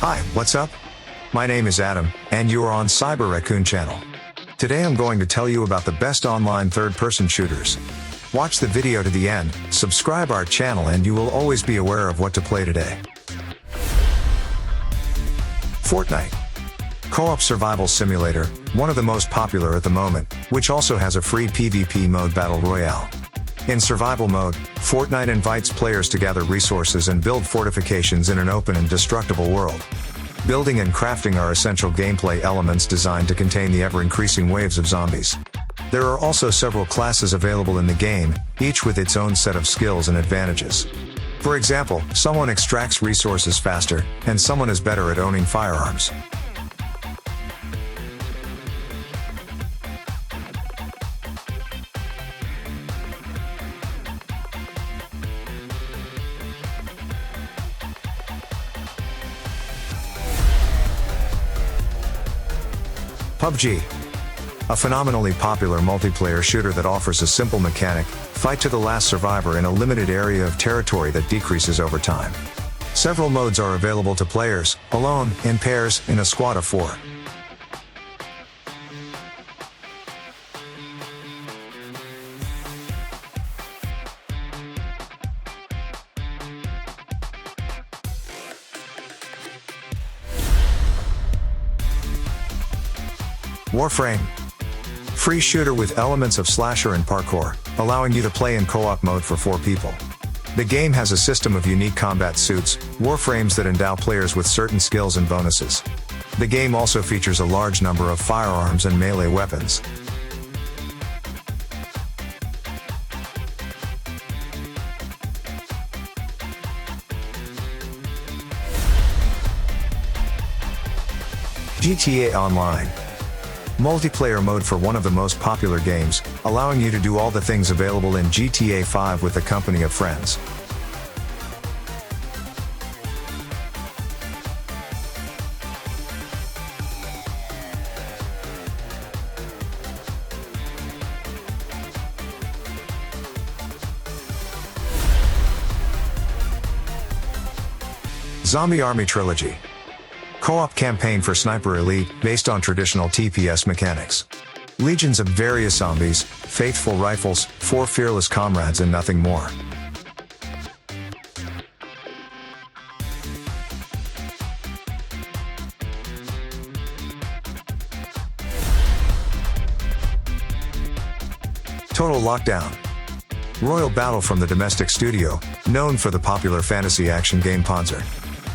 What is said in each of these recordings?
Hi, what's up? My name is Adam, and you are on Cyber Raccoon channel. Today I'm going to tell you about the best online third-person shooters. Watch the video to the end, subscribe our channel, and you will always be aware of what to play today. Fortnite. Co-op survival simulator, one of the most popular at the moment, which also has a free PvP mode Battle Royale. In survival mode, Fortnite invites players to gather resources and build fortifications in an open and destructible world. Building and crafting are essential gameplay elements designed to contain the ever-increasing waves of zombies. There are also several classes available in the game, each with its own set of skills and advantages. For example, someone extracts resources faster, and someone is better at owning firearms. PUBG. A phenomenally popular multiplayer shooter that offers a simple mechanic, fight to the last survivor in a limited area of territory that decreases over time. Several modes are available to players, alone, in pairs, in a squad of 4. Warframe. Free shooter with elements of slasher and parkour, allowing you to play in co-op mode for 4 people. The game has a system of unique combat suits, warframes that endow players with certain skills and bonuses. The game also features a large number of firearms and melee weapons. GTA Online. Multiplayer mode for one of the most popular games, allowing you to do all the things available in GTA 5 with the company of friends. Zombie Army Trilogy. Co-op campaign for Sniper Elite, based on traditional TPS mechanics. Legions of various zombies, faithful rifles, 4 fearless comrades, and nothing more. Total Lockdown. Royal Battle from the domestic studio, known for the popular fantasy action game Panzer.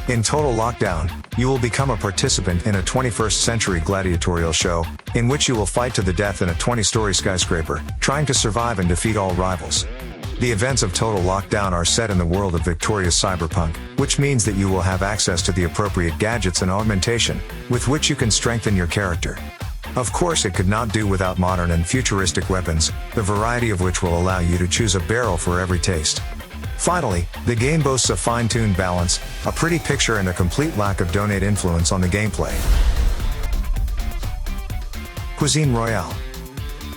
In Total Lockdown, you will become a participant in a 21st century gladiatorial show, in which you will fight to the death in a 20-story skyscraper, trying to survive and defeat all rivals. The events of Total Lockdown are set in the world of victorious cyberpunk, which means that you will have access to the appropriate gadgets and augmentation, with which you can strengthen your character. Of course, it could not do without modern and futuristic weapons, the variety of which will allow you to choose a barrel for every taste. Finally, the game boasts a fine-tuned balance, a pretty picture, and a complete lack of donate influence on the gameplay. Cuisine Royale.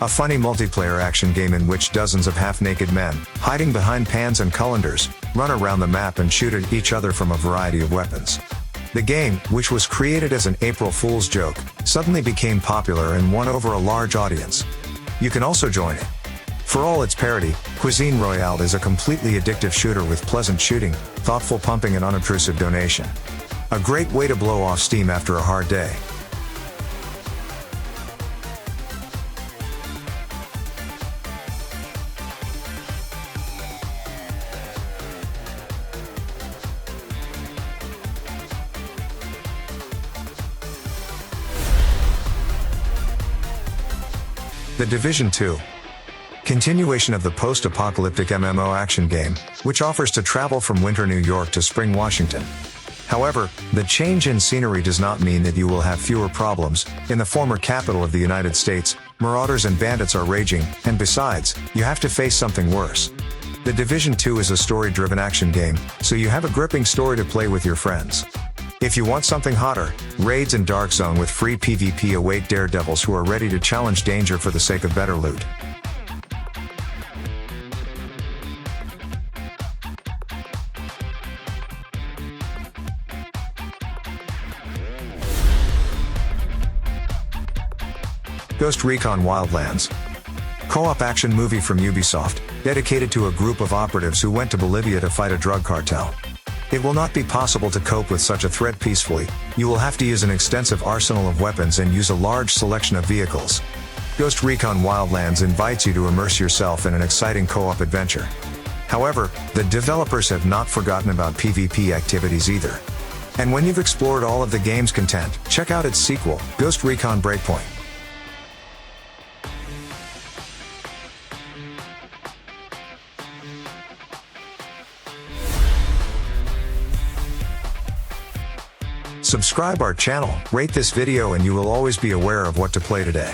A funny multiplayer action game in which dozens of half-naked men, hiding behind pans and colanders, run around the map and shoot at each other from a variety of weapons. The game, which was created as an April Fool's joke, suddenly became popular and won over a large audience. You can also join it. For all its parody, Cuisine Royale is a completely addictive shooter with pleasant shooting, thoughtful pumping, and unobtrusive donation. A great way to blow off steam after a hard day. The Division 2. Continuation of the post-apocalyptic MMO action game, which offers to travel from winter New York to spring Washington. However, the change in scenery does not mean that you will have fewer problems. In the former capital of the United States, marauders and bandits are raging, and besides, you have to face something worse. The Division 2 is a story-driven action game, so you have a gripping story to play with your friends. If you want something hotter, raids and Dark Zone with free PvP await daredevils who are ready to challenge danger for the sake of better loot. Ghost Recon Wildlands. Co-op action movie from Ubisoft, dedicated to a group of operatives who went to Bolivia to fight a drug cartel. It will not be possible to cope with such a threat peacefully. You will have to use an extensive arsenal of weapons and use a large selection of vehicles. Ghost Recon Wildlands invites you to immerse yourself in an exciting co-op adventure. However, the developers have not forgotten about PvP activities either. And when you've explored all of the game's content, check out its sequel, Ghost Recon Breakpoint. Subscribe our channel, rate this video, and you will always be aware of what to play today.